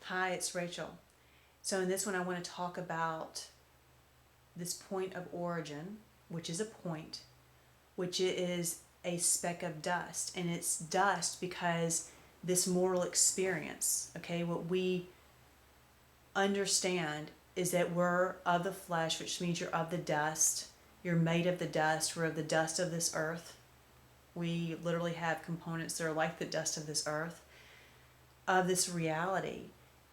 Hi, it's Rachel. So, in this one, I want to talk about this point of origin, which is a point, which is a speck of dust. And it's dust because this mortal experience, okay, what we understand is that we're of the flesh, which means you're of the dust. You're made of the dust. We're of the dust of this earth. We literally have components that are like the dust of this earth, of this reality.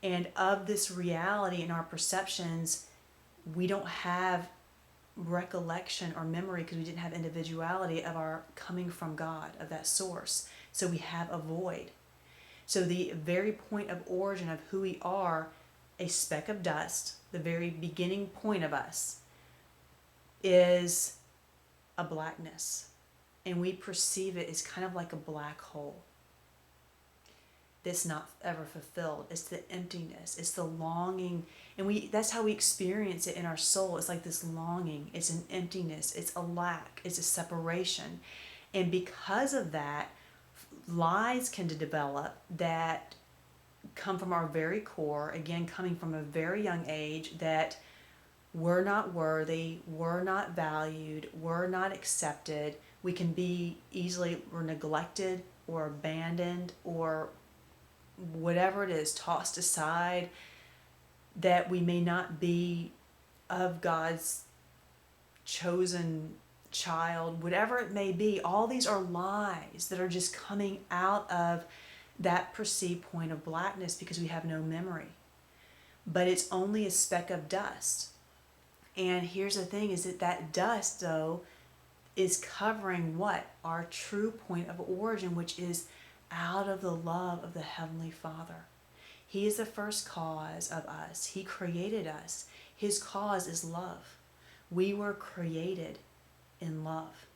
And of this reality in our perceptions, we don't have recollection or memory because we didn't have individuality of our coming from God, of that source. So we have a void. So the very point of origin of who we are, a speck of dust, the very beginning point of us, is a blackness. And we perceive it as kind of like a black hole that's not ever fulfilled. It's the emptiness, it's the longing, and that's how we experience it in our soul. It's like this longing, it's an emptiness, it's a lack, it's a separation. And because of that, lies can develop that come from our very core, again coming from a very young age, that we're not worthy, we're not valued, we're not accepted. We can be easily or neglected or abandoned or whatever it is, tossed aside, that we may not be of God's chosen child, whatever it may be. All these are lies that are just coming out of that perceived point of blackness because we have no memory. But it's only a speck of dust. And here's the thing, is that that dust, though, is covering what? Our true point of origin, which is out of the love of the Heavenly Father. He is the first cause of us. He created us. His cause is love. We were created in love.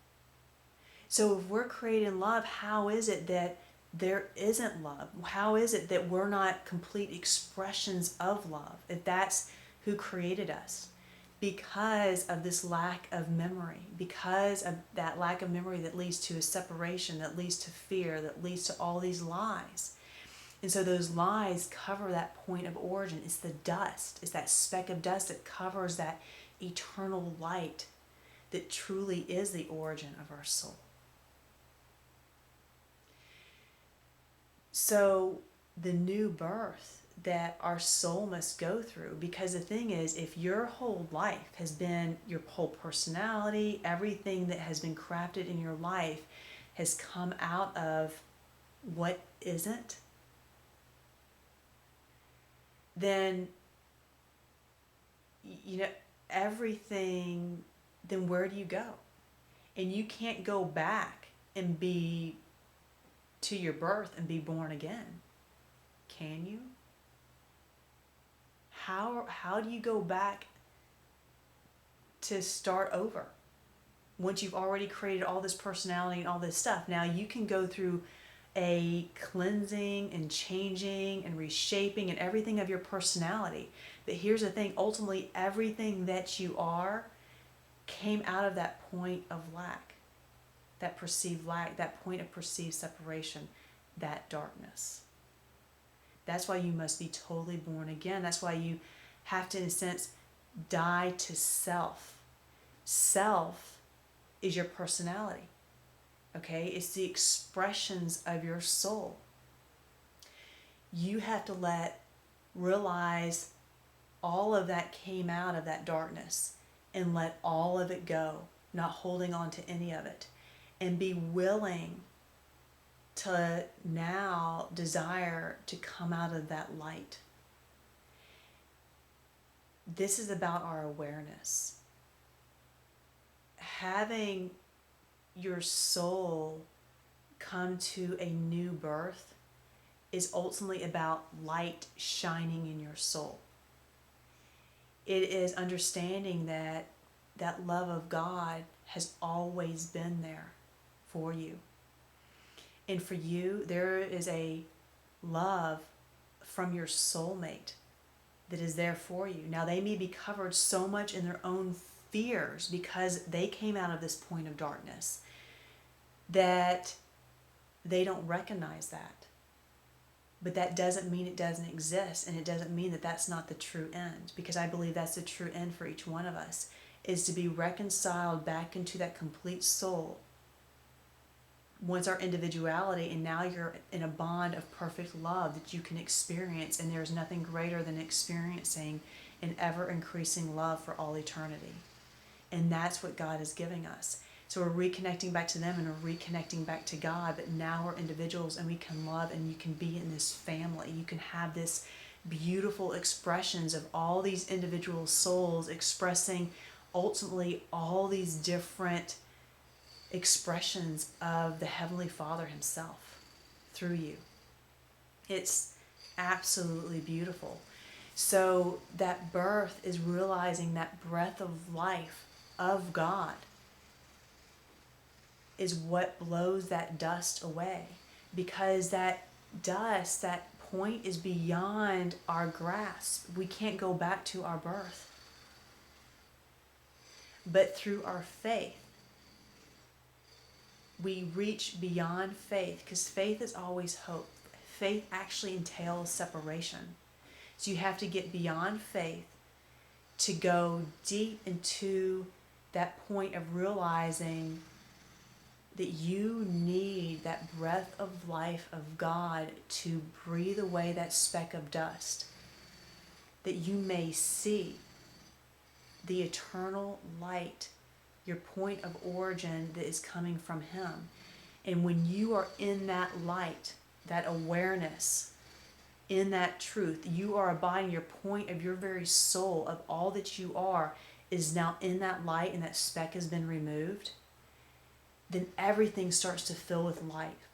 So if we're created in love, how is it that there isn't love? How is it that we're not complete expressions of love if that's who created us? Because of this lack of memory, because of that lack of memory that leads to a separation, that leads to fear, that leads to all these lies. And so those lies cover that point of origin. It's the dust, it's that speck of dust that covers that eternal light that truly is the origin of our soul. So the new birth that our soul must go through, because the thing is, if your whole life has been, your whole personality, everything that has been crafted in your life has come out of what isn't, then you know everything, then where do you go? And you can't go back and be to your birth and be born again, can you? How do you go back to start over once you've already created all this personality and all this stuff? Now you can go through a cleansing and changing and reshaping and everything of your personality. But here's the thing, ultimately everything that you are came out of that point of lack, that perceived lack, that point of perceived separation, that darkness. That's why you must be totally born again. That's why you have to, in a sense, die to self. Self is your personality, okay? It's the expressions of your soul. You have to realize all of that came out of that darkness and let all of it go, not holding on to any of it, and be willing to now desire to come out of that light. This is about our awareness. Having your soul come to a new birth is ultimately about light shining in your soul. It is understanding that that love of God has always been there for you. And for you, there is a love from your soulmate that is there for you. Now, they may be covered so much in their own fears because they came out of this point of darkness that they don't recognize that. But that doesn't mean it doesn't exist, and it doesn't mean that that's not the true end, because I believe that's the true end for each one of us, is to be reconciled back into that complete soul once our individuality, and now you're in a bond of perfect love that you can experience, and there's nothing greater than experiencing an ever increasing love for all eternity. And that's what God is giving us. So we're reconnecting back to them, and we're reconnecting back to God, but now we're individuals, and we can love, and you can be in this family. You can have this beautiful expressions of all these individual souls expressing ultimately all these different expressions of the Heavenly Father himself through you. It's absolutely beautiful. So that birth is realizing that breath of life of God is what blows that dust away, because that dust, that point, is beyond our grasp. We can't go back to our birth. But through our faith, we reach beyond faith, because faith is always hope. Faith actually entails separation. So you have to get beyond faith to go deep into that point of realizing that you need that breath of life of God to breathe away that speck of dust, that you may see the eternal light, your point of origin that is coming from Him. And when you are in that light, that awareness, in that truth, you are abiding. Your point of your very soul, of all that you are, is now in that light, and that speck has been removed. Then everything starts to fill with life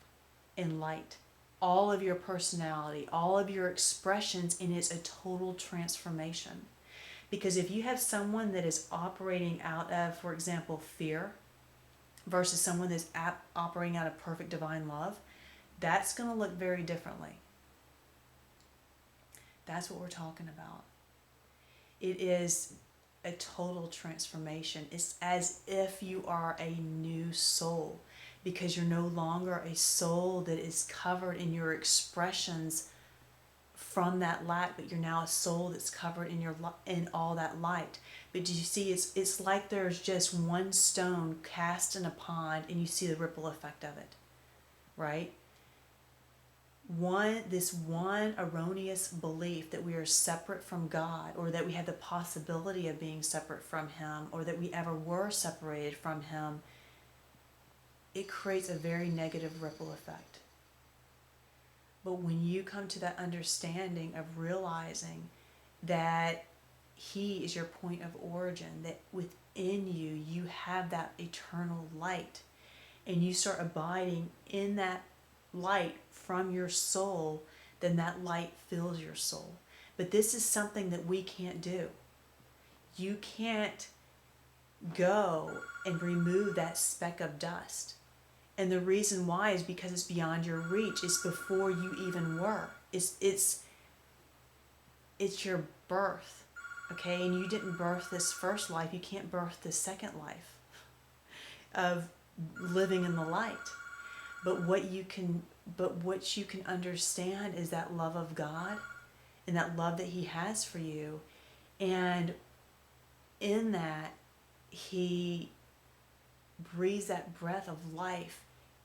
and light. All of your personality, all of your expressions, and it's a total transformation. Because if you have someone that is operating out of, for example, fear, versus someone that's operating out of perfect divine love, that's going to look very differently. That's what we're talking about. It is a total transformation. It's as if you are a new soul, because you're no longer a soul that is covered in your expressions from that light, but you're now a soul that's covered in all that light. But do you see, it's like there's just one stone cast in a pond, and you see the ripple effect of it, right? This one erroneous belief that we are separate from God, or that we have the possibility of being separate from Him, or that we ever were separated from Him, it creates a very negative ripple effect. But when you come to that understanding of realizing that He is your point of origin, that within you, you have that eternal light, and you start abiding in that light from your soul, then that light fills your soul. But this is something that we can't do. You can't go and remove that speck of dust. And the reason why is because it's beyond your reach. It's before you even were. It's your birth, okay? And you didn't birth this first life. You can't birth this second life of living in the light. But what you can understand is that love of God, and that love that He has for you. And in that, He breathes that breath of life,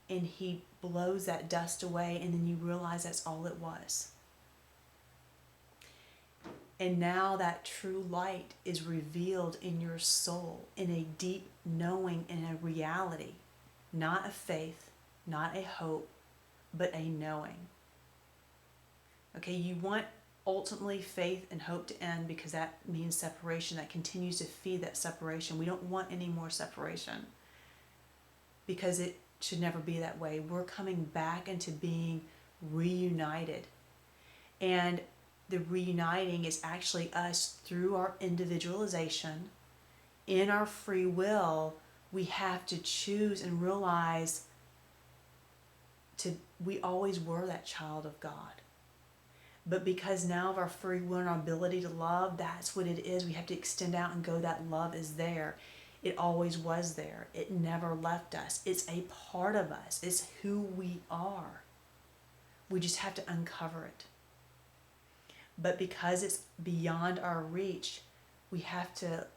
and He blows that dust away, and then you realize that's all it was. And now that true light is revealed in your soul, in a deep knowing, in a reality, not a faith, not a hope, but a knowing. Okay, you want ultimately faith and hope to end, because that means separation. That continues to feed that separation. We don't want any more separation, because it should never be that way. We're coming back into being reunited. And the reuniting is actually us through our individualization. In our free will, we have to choose and realize we always were that child of God. But because now of our free will and our ability to love, that's what it is. We have to extend out and go, that love is there. It always was there. It never left us. It's a part of us. It's who we are. We just have to uncover it. But because it's beyond our reach, we have to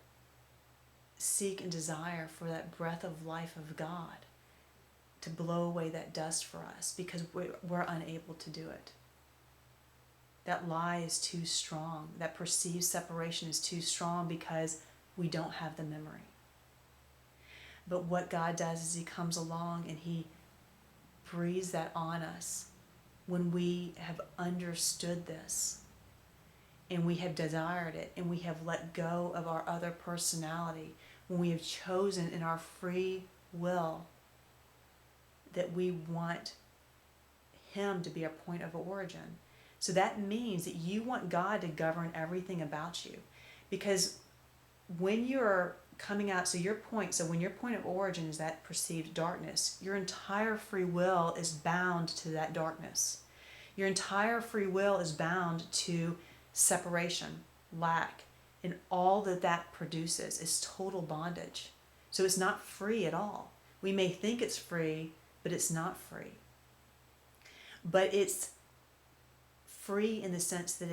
seek and desire for that breath of life of God to blow away that dust for us, because we're unable to do it. That lie is too strong. That perceived separation is too strong because we don't have the memory. But what God does is He comes along and He breathes that on us when we have understood this and we have desired it and we have let go of our other personality, when we have chosen in our free will that we want Him to be our point of origin. So that means that you want God to govern everything about you. Because when you're coming out, so when your point of origin is that perceived darkness, your entire free will is bound to that darkness. Your entire free will is bound to separation, lack, and all that that produces is total bondage. So it's not free at all. We may think it's free, but it's not free. But it's free in the sense that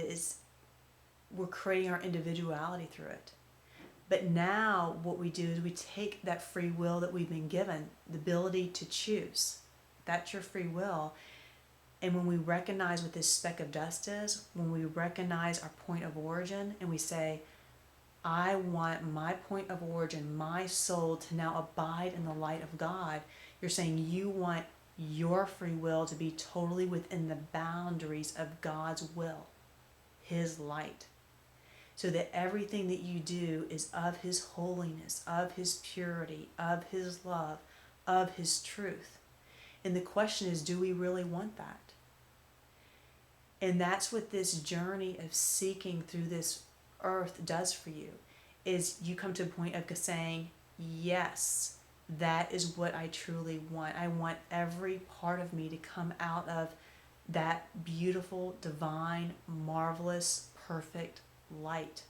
we're creating our individuality through it. But now what we do is we take that free will that we've been given, the ability to choose. That's your free will. And when we recognize what this speck of dust is, when we recognize our point of origin and we say, I want my point of origin, my soul, to now abide in the light of God, you're saying you want your free will to be totally within the boundaries of God's will, His light, so that everything that you do is of His holiness, of His purity, of His love, of His truth. And the question is, do we really want that? And that's what this journey of seeking through this earth does for you, is you come to a point of saying, yes, that is what I truly want. I want every part of me to come out of that beautiful, divine, marvelous, perfect light.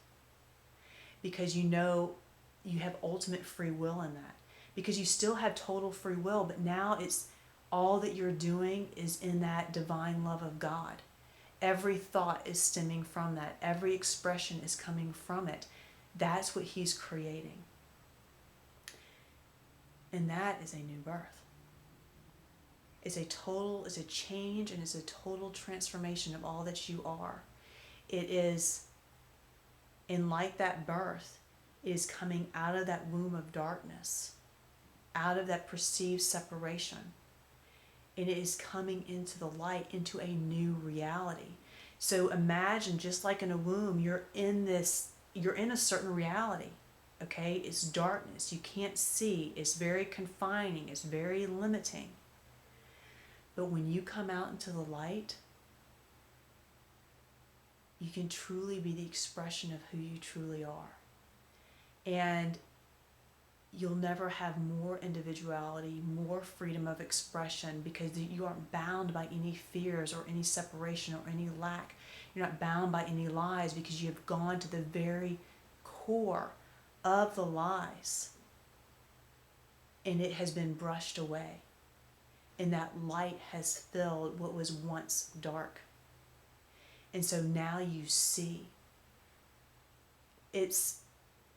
Because you know you have ultimate free will in that. Because you still have total free will, but now it's all that you're doing is in that divine love of God. Every thought is stemming from that. Every expression is coming from it. That's what He's creating. And that is a new birth. It's a change, and it's a total transformation of all that you are. It is, and like that birth, it is coming out of that womb of darkness, out of that perceived separation. And it is coming into the light, into a new reality. So imagine, just like in a womb, you're in a certain reality. Okay, it's darkness. You can't see. It's very confining. It's very limiting. But when you come out into the light, you can truly be the expression of who you truly are. And you'll never have more individuality, more freedom of expression, because you aren't bound by any fears or any separation or any lack. You're not bound by any lies, because you have gone to the very core of the lies, and it has been brushed away, and that light has filled what was once dark. And so now you see.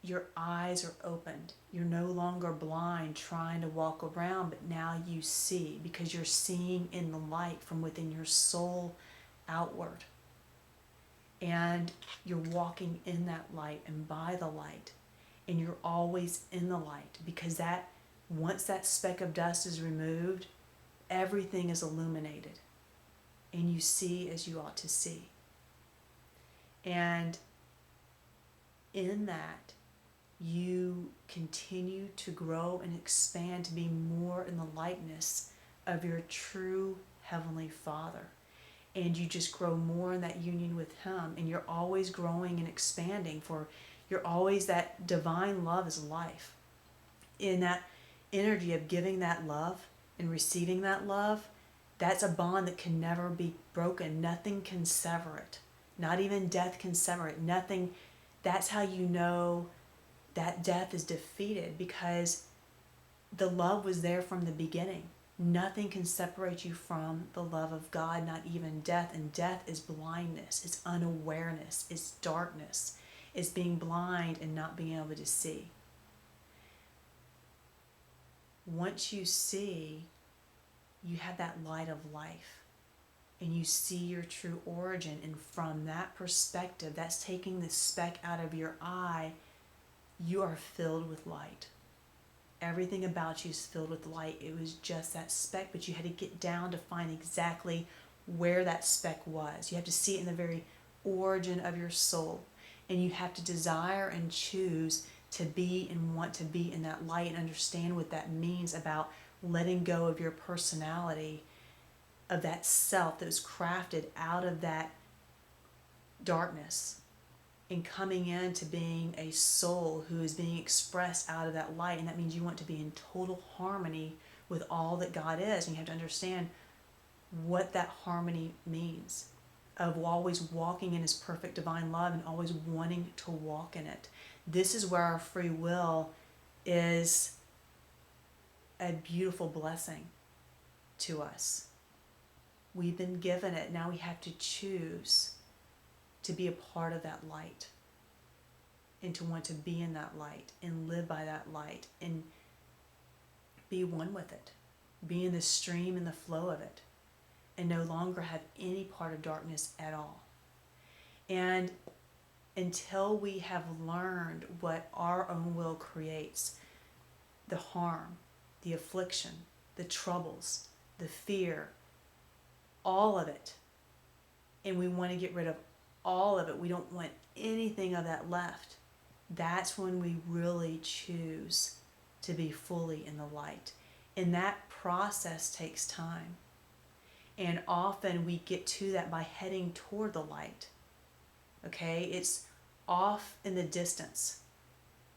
Your eyes are opened. You're no longer blind trying to walk around, but now you see, because you're seeing in the light from within your soul outward. And you're walking in that light and by the light. And you're always in the light, because once that speck of dust is removed, everything is illuminated, and you see as you ought to see. And in that, you continue to grow and expand to be more in the likeness of your true Heavenly Father. And you just grow more in that union with Him, and you're always growing and expanding, for you're always, that divine love is life. In that energy of giving that love and receiving that love, that's a bond that can never be broken. Nothing can sever it. Not even death can sever it. Nothing. That's how you know that death is defeated, because the love was there from the beginning. Nothing can separate you from the love of God, not even death. And death is blindness, it's unawareness, it's darkness, it's being blind and not being able to see. Once you see, you have that light of life and you see your true origin. And from that perspective, that's taking the speck out of your eye, you are filled with light. Everything about you is filled with light. It was just that speck, but you had to get down to find exactly where that speck was. You have to see it in the very origin of your soul. And you have to desire and choose to be and want to be in that light and understand what that means about letting go of your personality, of that self that was crafted out of that darkness, and coming into being a soul who is being expressed out of that light. And that means you want to be in total harmony with all that God is. And you have to understand what that harmony means, of always walking in his perfect divine love and always wanting to walk in it. This is where our free will is a beautiful blessing to us. We've been given it. Now we have to choose to be a part of that light and to want to be in that light and live by that light and be one with it, be in the stream and the flow of it, and no longer have any part of darkness at all. And until we have learned what our own will creates, the harm, the affliction, the troubles, the fear, all of it, and we want to get rid of all of it, we don't want anything of that left, that's when we really choose to be fully in the light. And that process takes time. And often we get to that by heading toward the light. Okay, it's off in the distance.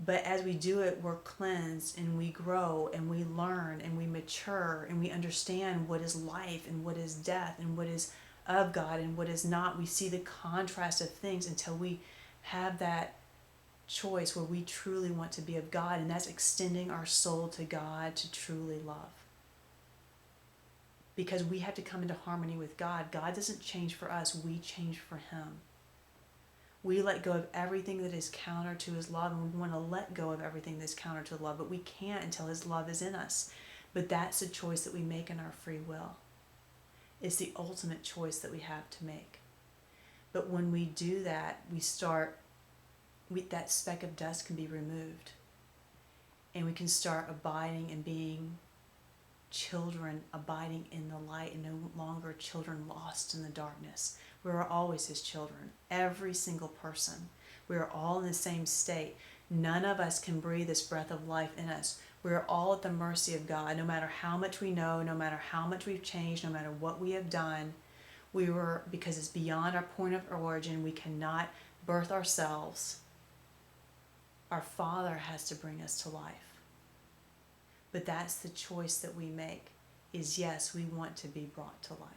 But as we do it, we're cleansed and we grow and we learn and we mature and we understand what is life and what is death and what is of God and what is not. We see the contrast of things until we have that choice where we truly want to be of God, and that's extending our soul to God to truly love. Because we have to come into harmony with God. God doesn't change for us, we change for him. We let go of everything that is counter to his love, and we want to let go of everything that's counter to love, but we can't until his love is in us. But that's a choice that we make in our free will. It's the ultimate choice that we have to make. But when we do that, that speck of dust can be removed. And we can start abiding and being children, abiding in the light, and no longer children lost in the darkness. We are always his children, every single person. We are all in the same state. None of us can breathe this breath of life in us. We are all at the mercy of God. No matter how much we know, no matter how much we've changed, no matter what we have done, because it's beyond our point of origin, we cannot birth ourselves. Our Father has to bring us to life. But that's the choice that we make, is yes, we want to be brought to life.